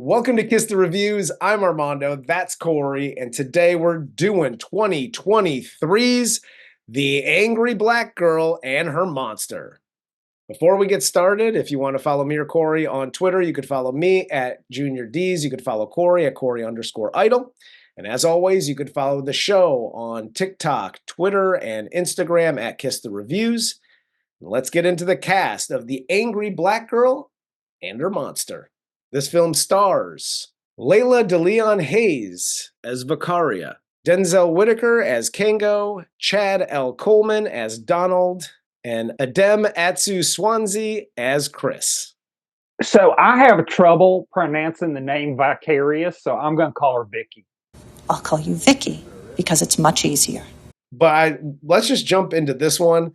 Welcome to Kiss the Reviews. I'm Armando, that's Corey, and today we're doing 2023's The Angry Black Girl and Her Monster. Before we get started, if you want to follow me or Corey on Twitter, you could follow me at Junior D's. You could follow Corey at Corey_Idol. And as always, you could follow the show on TikTok, Twitter, and Instagram at Kiss the Reviews. Let's get into the cast of The Angry Black Girl and Her Monster. This film stars Laya DeLeon Hayes as Vicaria, Denzel Whitaker as Kango, Chad L. Coleman as Donald, and Edem Atsu-Swanzy as Chris. So I have trouble pronouncing the name Vicaria, so I'm going to call her Vicky. I'll call you Vicky because it's much easier. But let's just jump into this one.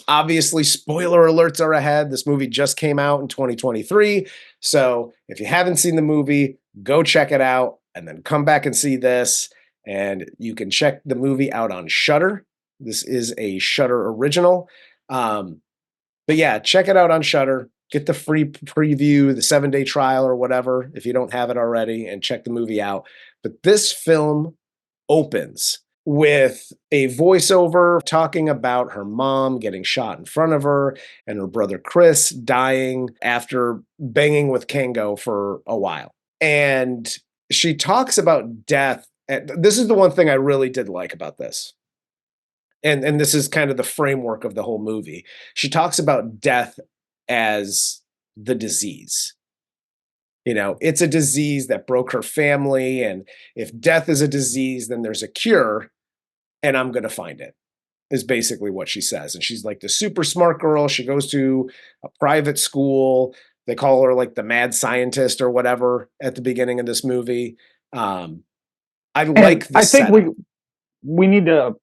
Obviously, spoiler alerts are ahead. This movie just came out in 2023. So if you haven't seen the movie, go check it out and then come back and see this. And you can check the movie out on Shudder. This is a Shudder original. But yeah, check it out on Shudder. Get the free preview, the 7-day trial or whatever, if you don't have it already, and check the movie out. But this film opens with a voiceover talking about her mom getting shot in front of her and her brother Chris dying after banging with Kango for a while. And she talks about death. And this is the one thing I really did like about this. And this is kind of the framework of the whole movie. She talks about death as the disease. You know, it's a disease that broke her family. And if death is a disease, then there's a cure. And I'm going to find it, is basically what she says. And she's like the super smart girl. She goes to a private school. They call her like the mad scientist or whatever at the beginning of this movie. I like the I think setup. we need to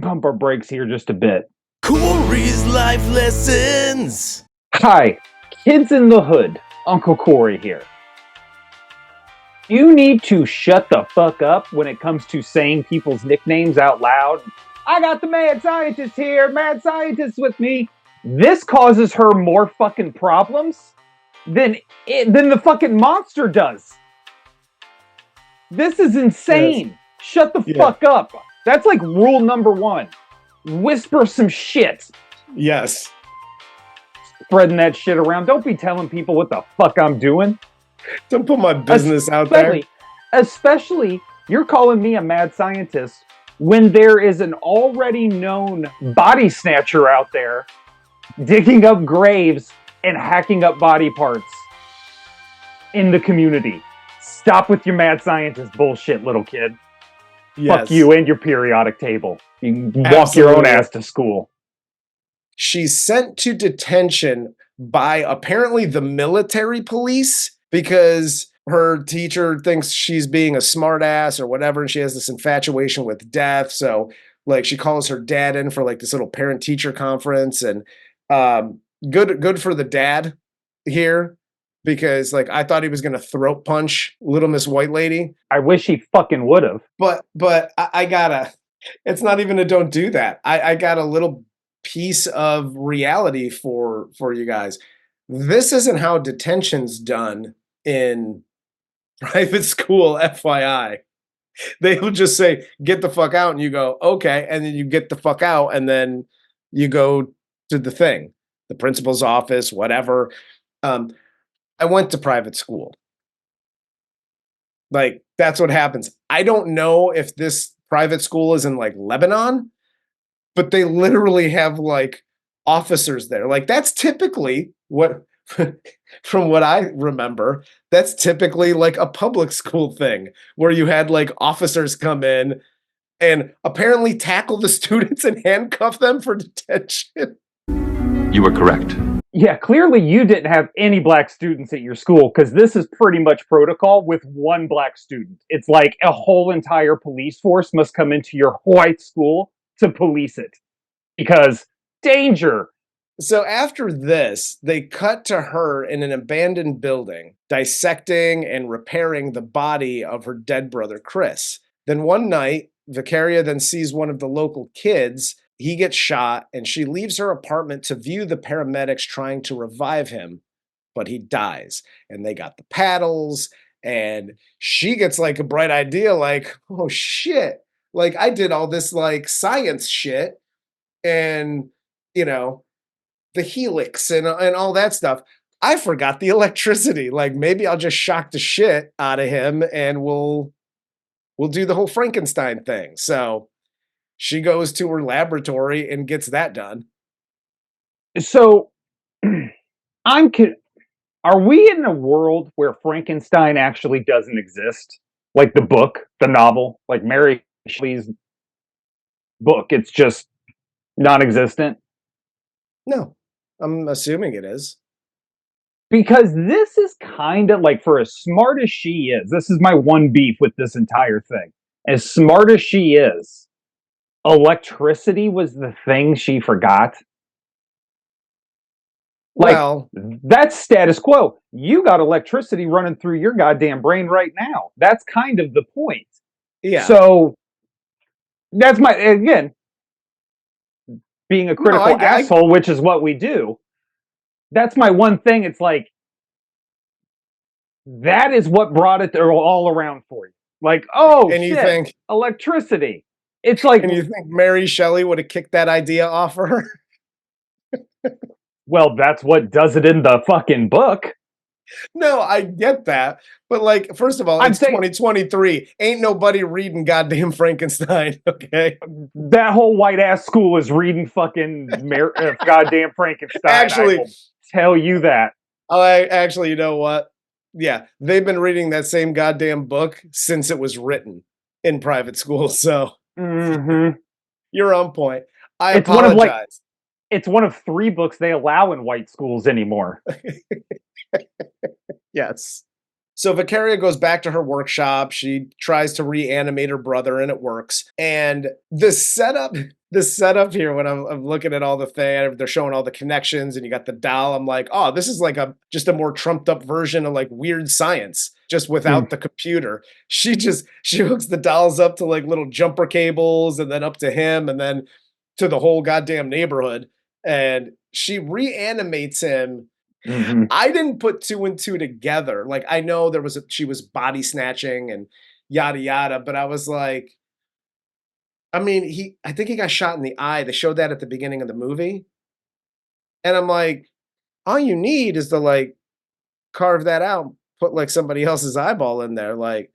pump our brakes here just a bit. Corey's Life Lessons. Hi, kids in the hood. Uncle Corey here. You need to shut the fuck up when it comes to saying people's nicknames out loud. I got the mad scientist here, mad scientist with me. This causes her more fucking problems than the fucking monster does. This is insane. Yes. Shut the fuck up. That's like rule number 1. Whisper some shit. Yes. Spreading that shit around. Don't be telling people what the fuck I'm doing. Don't put my business out there. Especially, you're calling me a mad scientist when there is an already known body snatcher out there digging up graves and hacking up body parts in the community. Stop with your mad scientist bullshit, little kid. Yes. Fuck you and your periodic table. You can walk your own ass to school. She's sent to detention by apparently the military police because her teacher thinks she's being a smart ass or whatever, and she has this infatuation with death. So like she calls her dad in for like this little parent teacher conference, and good for the dad here, because like I thought he was gonna throat punch Little Miss White Lady. I wish he fucking would have. But I gotta, it's not even a don't do that. I got a little piece of reality for you guys. This isn't how detention's done in private school, FYI. They'll just say, get the fuck out, and you go, okay, and then you get the fuck out, and then you go to the thing, the principal's office, whatever. I went to private school. Like, that's what happens. I don't know if this private school is in, like, Lebanon, but they literally have, like, officers there. Like, that's typically what... From what I remember, that's typically like a public school thing where you had like officers come in and apparently tackle the students and handcuff them for detention. You were correct. Yeah, clearly you didn't have any black students at your school, because this is pretty much protocol with one black student. It's like a whole entire police force must come into your white school to police it. Because danger. So after this, they cut to her in an abandoned building, dissecting and repairing the body of her dead brother, Chris. Then one night, Vicaria then sees one of the local kids. He gets shot, and she leaves her apartment to view the paramedics trying to revive him. but he dies. And they got the paddles, and she gets like a bright idea, like, oh shit, like I did all this like science shit and, you know, the helix and all that stuff. I forgot the electricity. Like maybe I'll just shock the shit out of him and we'll do the whole Frankenstein thing. So she goes to her laboratory and gets that done. So I'm are we in a world where Frankenstein actually doesn't exist? Like the book, the novel, like Mary Shelley's book, it's just non-existent? No, I'm assuming it is. Because this is kind of like, for as smart as she is, this is my one beef with this entire thing. As smart as she is, electricity was the thing she forgot. Like, Well, that's status quo. You got electricity running through your goddamn brain right now. That's kind of the point. yeah. So that's my, again, being a No, critical asshole, which is what we do. That's my one thing. It's like, that is what brought it all around for you. Like, oh and shit, you think electricity. It's like, and you think Mary Shelley would have kicked that idea off her? well, that's what does it in the fucking book. No, I get that. But like, first of all, I'm it's saying 2023. Ain't nobody reading goddamn Frankenstein, okay? that whole white ass school is reading fucking goddamn Frankenstein. Actually, I will tell you that. you know what? Yeah, they've been reading that same goddamn book since it was written in private school. So you're on point. I It's one of like, apologize. it's one of 3 books they allow in white schools anymore. Yes. So Vicaria goes back to her workshop. She tries to reanimate her brother, and it works. And the setup here, when I'm looking at all the thing, they're showing all the connections, and you got the doll. I'm like, oh, this is like just a more trumped up version of like Weird Science, just without the computer. She hooks the dolls up to like little jumper cables, and then up to him, and then to the whole goddamn neighborhood. And she reanimates him. I didn't put 2 and 2 together. Like, I know she was body snatching and yada yada, but I was like, I mean, I think he got shot in the eye. They showed that at the beginning of the movie. And I'm like, all you need is to like carve that out, put like somebody else's eyeball in there. Like,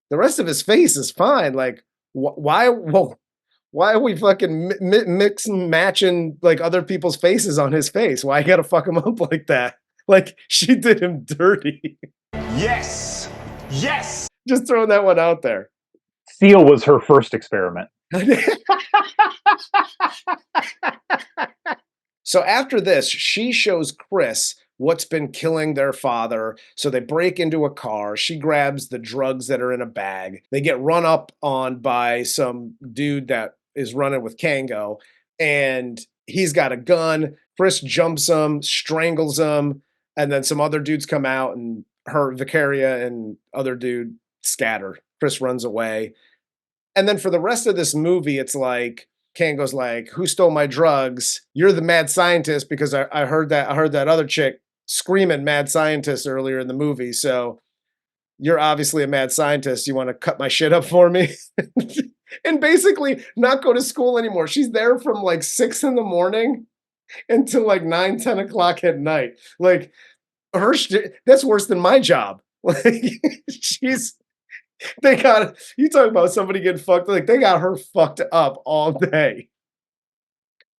the rest of his face is fine. Like, why are we fucking mixing, matching like other people's faces on his face? Why you gotta fuck him up like that? Like, she did him dirty. Yes! Yes! Just throwing that one out there. Steel was her first experiment. So after this, she shows Chris what's been killing their father. So they break into a car. She grabs the drugs that are in a bag. They get run up on by some dude that is running with Kango, and he's got a gun. Chris jumps him, strangles him, and then some other dudes come out, and Vicaria and other dude scatter. Chris runs away. And then for the rest of this movie, it's like Kango's like, "Who stole my drugs? You're the mad scientist," because I heard that other chick screaming "mad scientist" earlier in the movie. So you're obviously a mad scientist. You want to cut my shit up for me? And basically not go to school anymore. She's there from like 6 in the morning until like 9, 10 o'clock at night. Like that's worse than my job. Like you talk about somebody getting fucked, like they got her fucked up all day.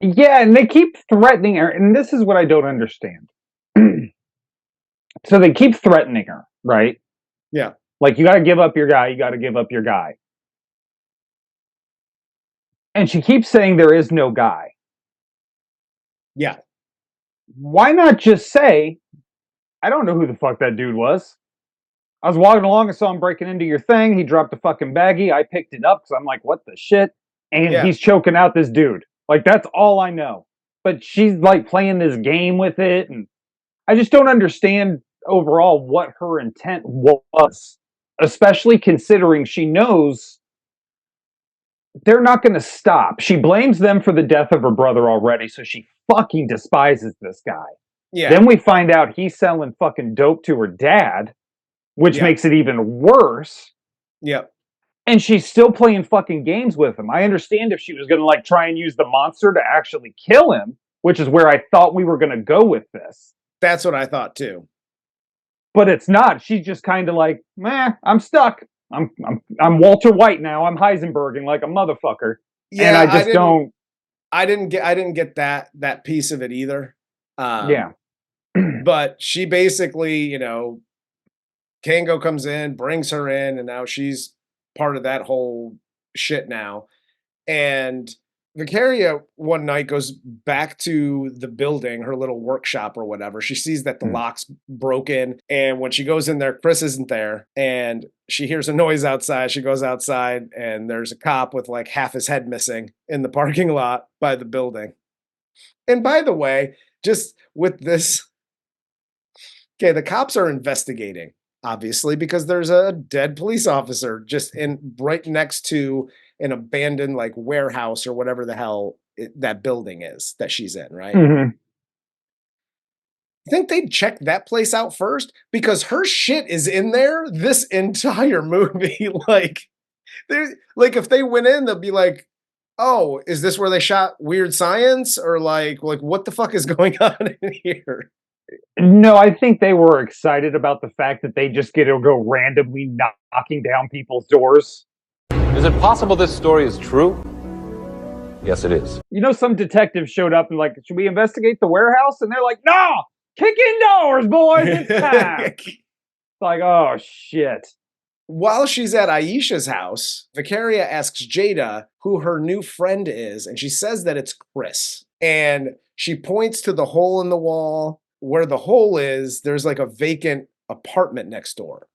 Yeah, and they keep threatening her, and this is what I don't understand. So they keep threatening her, right? Yeah. Like, you got to give up your guy, you got to give up your guy. And she keeps saying there is no guy. Yeah. Why not just say, I don't know who the fuck that dude was. I was walking along and saw him breaking into your thing. He dropped a fucking baggie. I picked it up because I'm like, what the shit? And he's choking out this dude. Like, that's all I know. But she's like playing this game with it. And I just don't understand overall what her intent was, especially considering she knows they're not going to stop. She blames them for the death of her brother already, so she fucking despises this guy. Yeah. Then we find out he's selling fucking dope to her dad, which makes it even worse. Yep. And she's still playing fucking games with him. I understand if she was going to like try and use the monster to actually kill him, which is where I thought we were going to go with this. That's what I thought too. But it's not. She's just kind of like, meh, I'm stuck. I'm Walter White now. I'm Heisenberging like a motherfucker. Yeah, and I just don't. I didn't get that piece of it either. Yeah. But she basically, you know, Kango comes in, brings her in, and now she's part of that whole shit now. And Vicaria one night goes back to the building, her little workshop or whatever. She sees that the lock's broken. And when she goes in there, Chris isn't there. And she hears a noise outside. She goes outside and there's a cop with like half his head missing in the parking lot by the building. And by the way, just with this, okay, the cops are investigating, obviously, because there's a dead police officer just right next to an abandoned like warehouse or whatever the hell that building is that she's in, right? Mm-hmm. I think they'd check that place out first because her shit is in there this entire movie. Like, if they went in, they'll be like, "Oh, is this where they shot Weird Science?" Or like what the fuck is going on in here? No, I think they were excited about the fact that they just get to go randomly knocking down people's doors. Is it possible this story is true? Yes, it is. You know, some detective showed up and like, should we investigate the warehouse? And they're like, no, kick in doors, boys. It's time. It's like, oh, shit. While she's at Aisha's house, Vicaria asks Jada who her new friend is, and she says that it's Chris. And she points to the hole in the wall. Where the hole is, there's like a vacant apartment next door.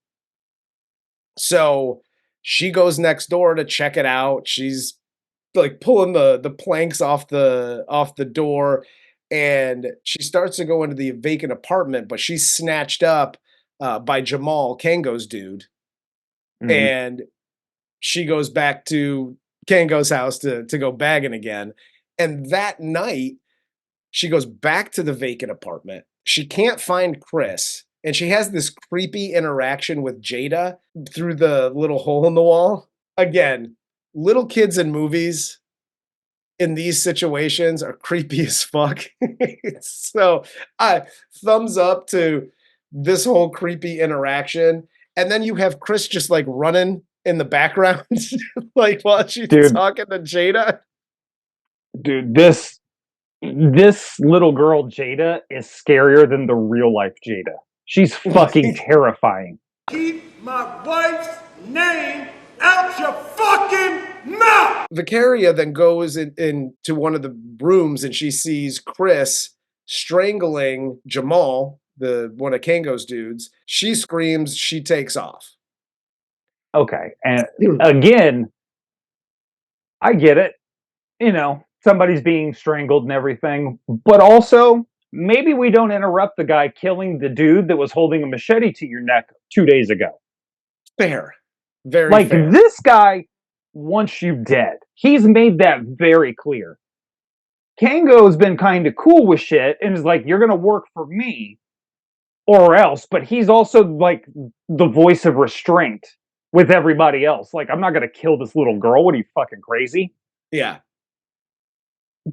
So she goes next door to check it out. She's like pulling the planks off the door, and she starts to go into the vacant apartment, but she's snatched up by Jamal, Kango's dude. Mm-hmm. And she goes back to Kango's house to go bagging again. And that night, she goes back to the vacant apartment. She can't find Chris, and she has this creepy interaction with Jada through the little hole in the wall. Again, little kids in movies in these situations are creepy as fuck. So, thumbs up to this whole creepy interaction. And then you have Chris just like running in the background, like while she's talking to Jada. Dude, this little girl Jada is scarier than the real life Jada. She's fucking terrifying. Keep my wife's name out your fucking mouth! Vicaria then goes into one of the rooms and she sees Chris strangling Jamal, one of Kango's dudes. She screams, she takes off. Okay. And again, I get it. You know, somebody's being strangled and everything, but also maybe we don't interrupt the guy killing the dude that was holding a machete to your neck 2 days ago. Fair. Very like fair. This guy wants you dead. He's made that very clear. Kango's been kind of cool with shit and is like, you're going to work for me or else, but he's also like the voice of restraint with everybody else. Like, I'm not going to kill this little girl. What are you, fucking crazy? Yeah.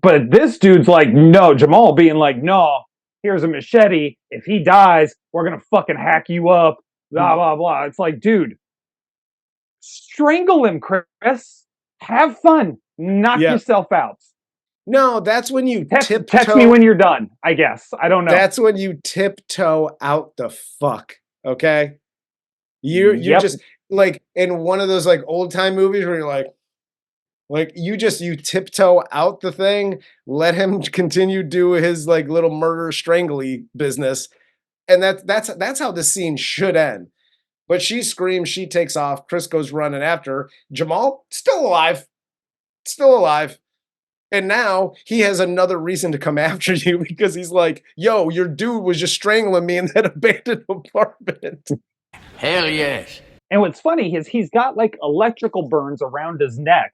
But this dude's like, no, Jamal being like, no, here's a machete. If he dies, we're going to fucking hack you up. Blah, blah, blah. It's like, dude, strangle him, Chris. Have fun. Knock yourself out. No, that's when you tiptoe. Text me when you're done, I guess. I don't know. That's when you tiptoe out the fuck, okay? You're just, like, in one of those, like, old-time movies where you're like, you tiptoe out the thing, let him continue do his like little murder strangly business, and that's how this scene should end. But she screams, she takes off. Chris goes running after her. Jamal still alive, and now he has another reason to come after you because he's like, "Yo, your dude was just strangling me in that abandoned apartment." Hell yes. And what's funny is he's got like electrical burns around his neck.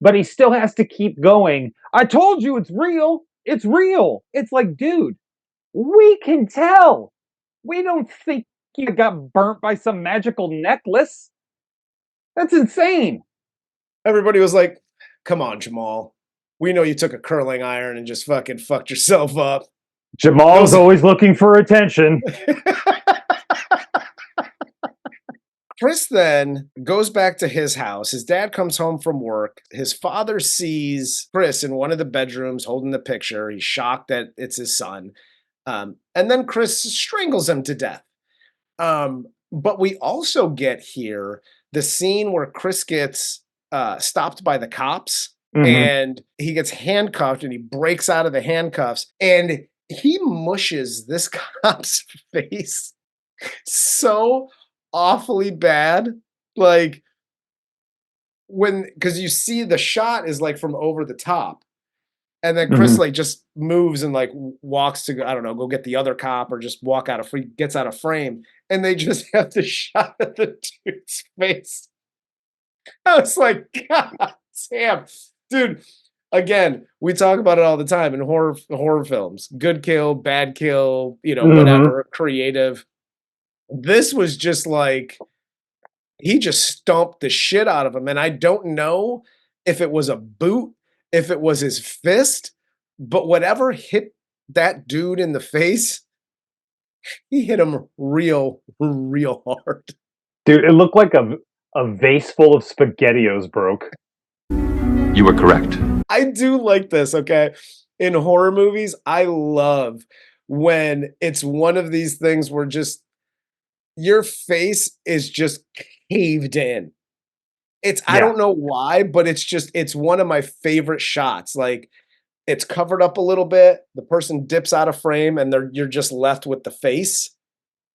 But he still has to keep going. I told you it's real. It's real. It's like, dude, We can tell. We don't think you got burnt by some magical necklace. That's insane. Everybody was like, come on, Jamal. We know you took a curling iron and just fucking fucked yourself up. Jamal's always looking for attention. Chris then goes back to his house. His dad comes home from work. His father sees Chris in one of the bedrooms holding the picture. He's shocked that it's his son. And then Chris strangles him to death. But we also get here the scene where Chris gets stopped by the cops and he gets handcuffed and he breaks out of the handcuffs and he mushes this cop's face so awfully bad. Like because you see the shot is like from over the top. And then Chris like just moves and like walks to, I don't know, go get the other cop or just gets out of frame. And they just have the shot of the dude's face. I was like, God damn. Dude, again, we talk about it all the time in horror films. Good kill, bad kill, whatever, creative. This was just like, he just stomped the shit out of him. And I don't know if it was a boot, if it was his fist, but whatever hit that dude in the face, he hit him real, real hard. Dude, it looked like a vase full of SpaghettiOs broke. You were correct. I do like this, okay? In horror movies, I love when it's one of these things where just your face is just caved in. I don't know why, but it's one of my favorite shots. Like, it's covered up a little bit, the person dips out of frame, and you're just left with the face.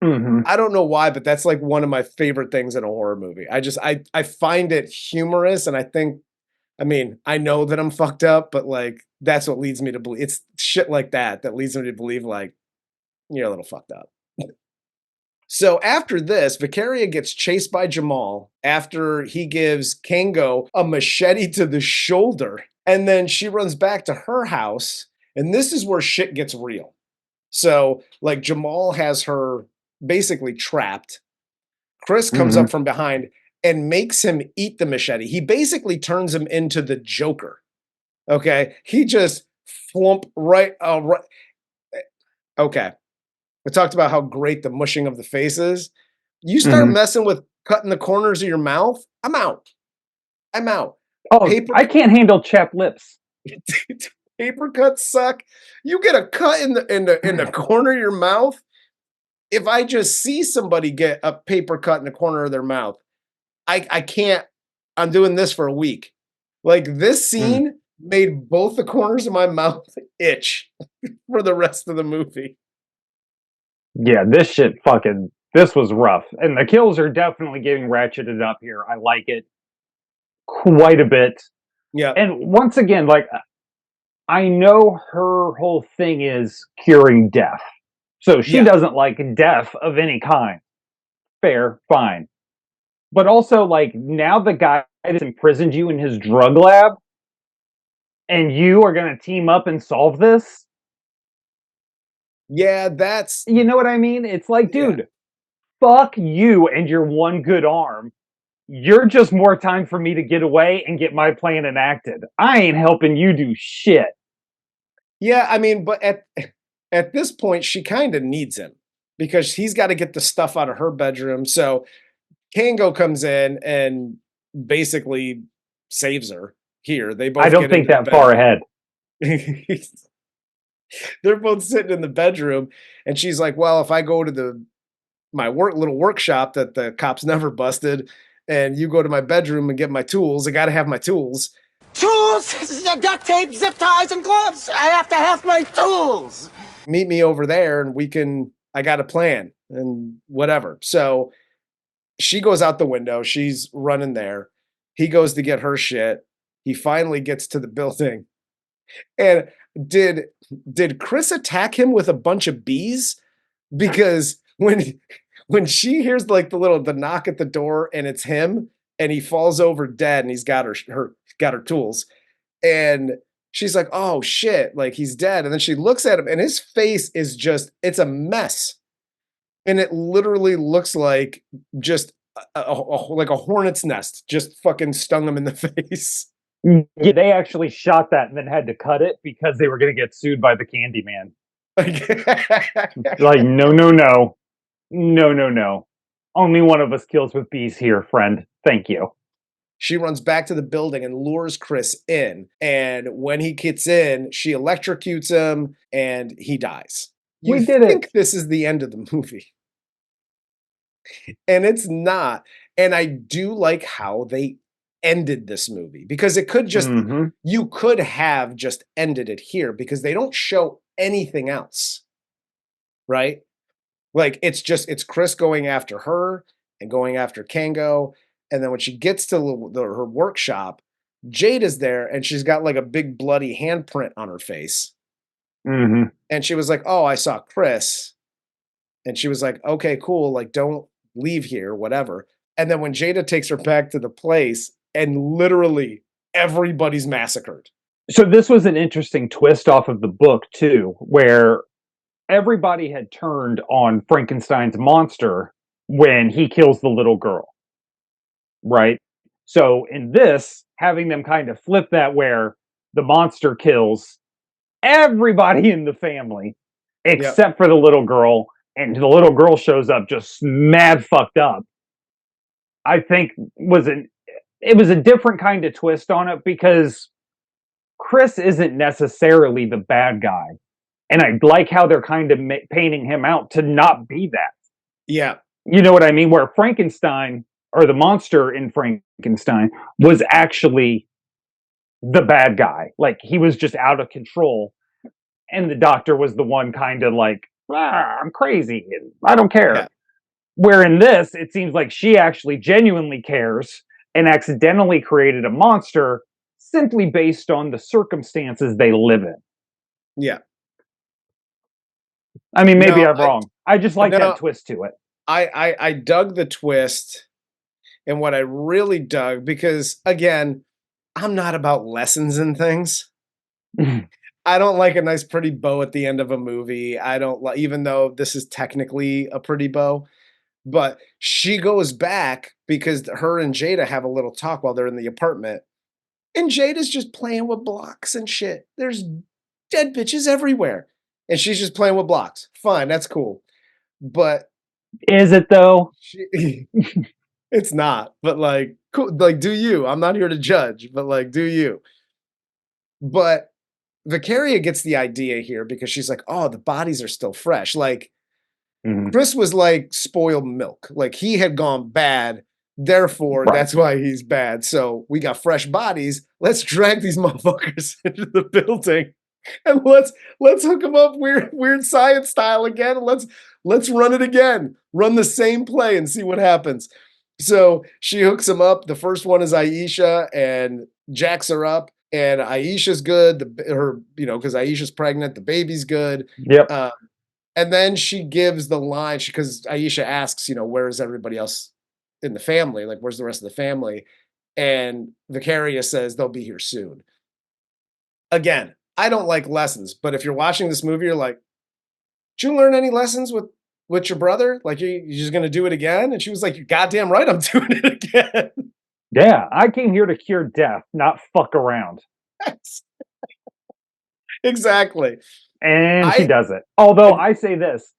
I don't know why, but that's like one of my favorite things in a horror movie. I find it humorous, and I know that I'm fucked up, but like that's what leads me to believe it's shit like that leads me to believe like you're a little fucked up. So after this, Vicaria gets chased by Jamal after he gives Kango a machete to the shoulder. And then she runs back to her house. And this is where shit gets real. So like Jamal has her basically trapped. Chris comes up from behind and makes him eat the machete. He basically turns him into the Joker. Okay. He just flump right. Okay. I talked about how great the mushing of the face is. You start messing with cutting the corners of your mouth, I'm out. Oh, I can't handle chapped lips. Paper cuts suck. You get a cut in the corner of your mouth. If I just see somebody get a paper cut in the corner of their mouth, I can't. I'm doing this for a week. Like this scene made both the corners of my mouth itch for the rest of the movie. Yeah, this was rough. And the kills are definitely getting ratcheted up here. I like it quite a bit. Yeah. And once again, like, I know her whole thing is curing death. So she doesn't like death of any kind. Fair, fine. But also, like, now the guy has imprisoned you in his drug lab, and you are going to team up and solve this? Yeah, that's... You know what I mean? It's like, dude, fuck you and your one good arm. You're just more time for me to get away and get my plan enacted. I ain't helping you do shit. Yeah, I mean, but at this point, she kind of needs him because he's got to get the stuff out of her bedroom. So Kango comes in and basically saves her here. They both. I don't think that far ahead. They're both sitting in the bedroom, and she's like, "Well, if I go to my little workshop that the cops never busted, and you go to my bedroom and get my tools, I got to have my tools." Tools, duct tape, zip ties, and gloves. I have to have my tools. Meet me over there, and I got a plan and whatever. So she goes out the window. She's running there. He goes to get her shit. He finally gets to the building. And did Chris attack him with a bunch of bees? Because when she hears like the knock at the door and it's him and he falls over dead and he's got her tools and she's like, oh shit, like he's dead. And then she looks at him and his face is just, it's a mess. And it literally looks like just like a hornet's nest just fucking stung him in the face. Yeah, they actually shot that and then had to cut it because they were going to get sued by the Candyman. Like, no, no, no. No, no, no. Only one of us kills with bees here, friend. Thank you. She runs back to the building and lures Chris in. And when he gets in, she electrocutes him and he dies. We did it. This is the end of the movie. And it's not. And I do like how they ended this movie because it could just, you could have just ended it here because they don't show anything else. Right? Like it's Chris going after her and going after Kango. And then when she gets to her workshop, Jade is there and she's got like a big bloody handprint on her face. And she was like, oh, I saw Chris. And she was like, okay, cool. Like, don't leave here, whatever. And then when Jada takes her back to the place and literally everybody's massacred. So this was an interesting twist off of the book too, where everybody had turned on Frankenstein's monster when he kills the little girl. Right? So in this, having them kind of flip that where the monster kills everybody in the family except for the little girl, and the little girl shows up just mad fucked up. I think it was a different kind of twist on it because Chris isn't necessarily the bad guy. And I like how they're kind of painting him out to not be that. Yeah. You know what I mean? Where Frankenstein, or the monster in Frankenstein, was actually the bad guy. Like, he was just out of control. And the doctor was the one kind of like, I'm crazy. I don't care. Yeah. Where in this, it seems like she actually genuinely cares and accidentally created a monster simply based on the circumstances they live in. Yeah. I mean, maybe I'm wrong. I just like that twist to it. I dug the twist. And what I really dug, because again, I'm not about lessons and things. I don't like a nice pretty bow at the end of a movie. I don't like, even though this is technically a pretty bow, but she goes back because her and Jada have a little talk while they're in the apartment. And Jada's just playing with blocks and shit. There's dead bitches everywhere. And she's just playing with blocks. Fine, that's cool. But is it though? It's not, but like, cool. Like, do you? I'm not here to judge, but like, do you? But Vicaria gets the idea here because she's like, oh, the bodies are still fresh. Like, Chris was like spoiled milk. Like, he had gone bad. Therefore, that's why he's bad. So we got fresh bodies. Let's drag these motherfuckers into the building. And let's hook them up weird science style again. Let's run it again. Run the same play and see what happens. So she hooks him up. The first one is Aisha and jacks her up. And Aisha's good. Because Aisha's pregnant, the baby's good. Yep. And then she gives the line because Aisha asks, where is everybody else in the family? Like, where's the rest of the family? And Vicaria says they'll be here soon. Again, I don't like lessons, but if you're watching this movie, you're like, did you learn any lessons with your brother? Like, you're just going to do it again? And she was like, you're goddamn right, I'm doing it again. Yeah, I came here to cure death, not fuck around. Exactly. And she does it. Although I say this,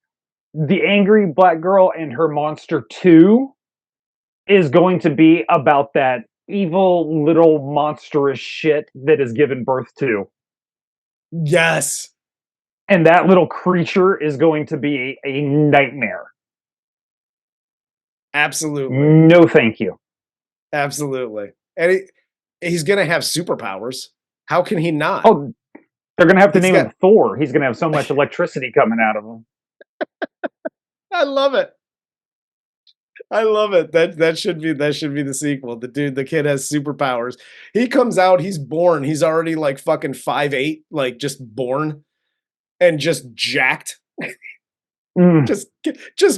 the angry black girl and her monster 2 is going to be about that evil little monstrous shit that is given birth to. Yes. And that little creature is going to be a nightmare. Absolutely. No, thank you. Absolutely. And he's going to have superpowers. How can he not? Oh, they're going to have to name him Thor. He's going to have so much electricity coming out of him. I love it. I love it. That should be the sequel. The kid has superpowers. He comes out, he's born. He's already like fucking 5'8", like just born and just jacked. Just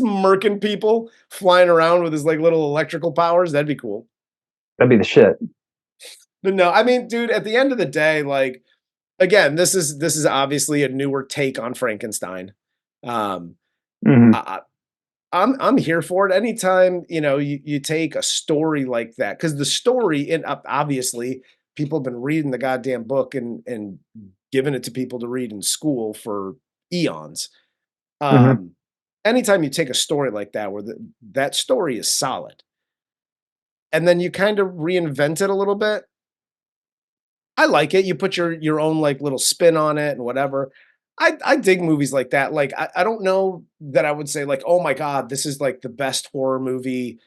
murking people, flying around with his like little electrical powers. That'd be cool. That'd be the shit. But no, I mean, dude, at the end of the day, like, again, this is obviously a newer take on Frankenstein. Um, Mhm. I'm here for it. Anytime, you take a story like that, because the story in obviously people have been reading the goddamn book and giving it to people to read in school for eons. Mhm. Um, anytime you take a story like that where that story is solid, and then you kind of reinvent it a little bit, I like it. You put your own like little spin on it and whatever. I dig movies like that. Like I don't know that I would say like, oh my God, this is like the best horror movie,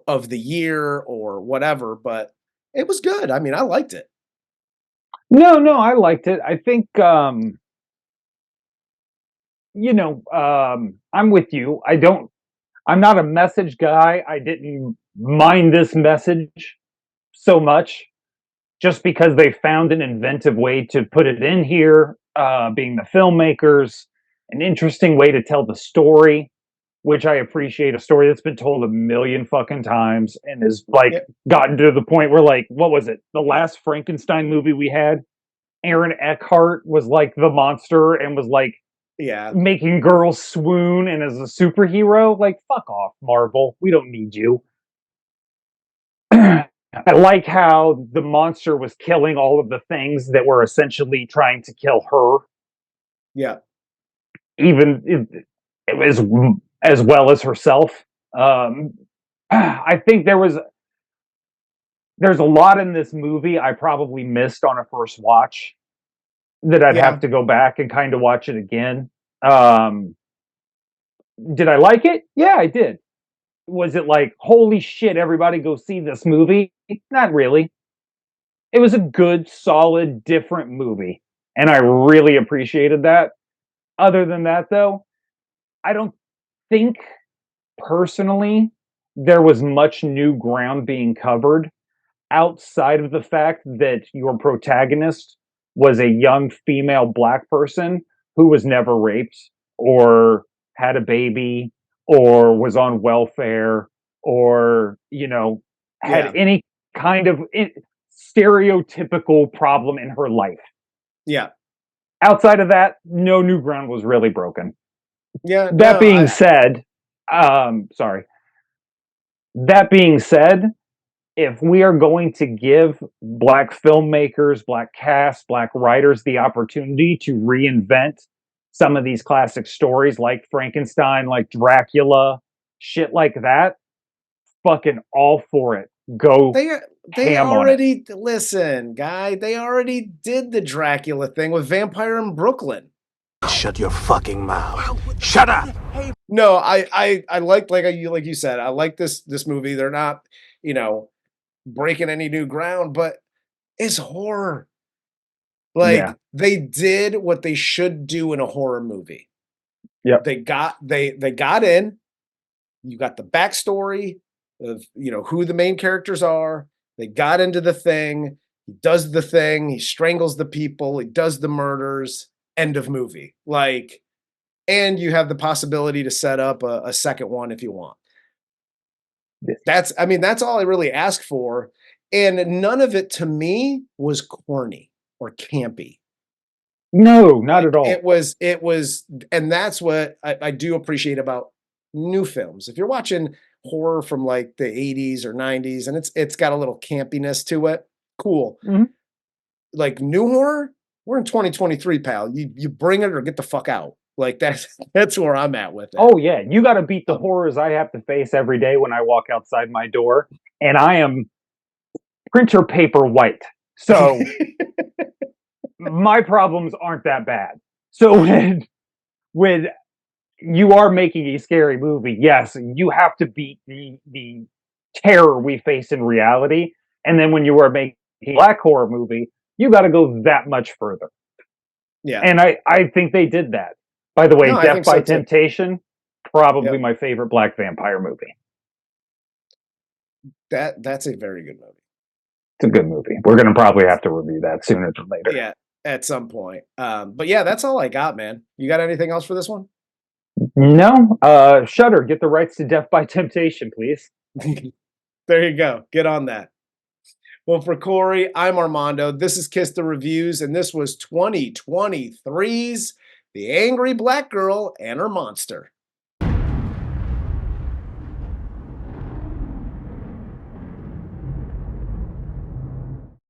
of the year or whatever, but it was good. I mean, I liked it. No, no, I liked it. I think I'm with you. I'm not a message guy. I didn't mind this message so much just because they found an inventive way to put it in here, being the filmmakers, an interesting way to tell the story, which I appreciate. A story that's been told a million fucking times and is like Yeah, gotten to the point where, like, what was it? The last Frankenstein movie we had, Aaron Eckhart was like the monster and was like yeah, making girls swoon and as a superhero. Like, fuck off, Marvel. We don't need you. I like how the monster was killing all of the things that were essentially trying to kill her, yeah, even as well as herself. Um, I think there's a lot in this movie I probably missed on a first watch that I'd have yeah, to go back and kind of watch it again. Um, did I like it? Yeah, I did. Was it like, holy shit, everybody go see this movie? Not really. It was a good, solid, different movie. And I really appreciated that. Other than that, though, I don't think personally there was much new ground being covered outside of the fact that your protagonist was a young female black person who was never raped or had a baby or was on welfare or, had yeah, any kind of stereotypical problem in her life. yeah, Outside of that, no new ground was really broken. yeah. That No, being said, sorry. That being said, if we are going to give black filmmakers, black cast, black writers the opportunity to reinvent some of these classic stories like Frankenstein, like Dracula, shit like that, fucking all for it. Go they they ham on it. already listen, guy. They already did the Dracula thing with Vampire in Brooklyn. Shut your fucking mouth. Shut up! No, I like you said, I like this movie. They're not, you know, breaking any new ground, but it's horror. Yeah. Like they did what they should do in a horror movie. Yep. They got in, you got the backstory of, who the main characters are. They got into the thing. He does the thing, he strangles the people, he does the murders, end of movie. Like, and you have the possibility to set up a second one if you want. That's all I really ask for. And none of it to me was corny or campy. No, not at Like all. it was, and that's what I do appreciate about new films. If you're watching horror from like the 80s or 90s and it's got a little campiness to it, cool. Mhm. Like new horror, we're in 2023, pal. You bring it or get the fuck out. Like that's that's where I'm at with it. Oh yeah, you got to beat the Um, horrors I have to face every day when I walk outside my door, and I am printer paper white. So my problems aren't that bad. So when you are making a scary movie, yes, you have to beat the terror we face in reality. And then when you are making a black horror movie, you got to go that much further. yeah. And I think they did that. By the way, No, I Death think by so too. Temptation, probably Yep. my favorite black vampire movie. That's a very good movie. It's a good movie. We're going to probably have to review that sooner than later. Yeah, at some point. But yeah, that's all I got, man. You got anything else for this one? No, Shudder, get the rights to Death by Temptation, please. There you go. Get on that. Well, for Corey, I'm Armando. This is Kiss the Reviews, and this was 2023's The Angry Black Girl and Her Monster.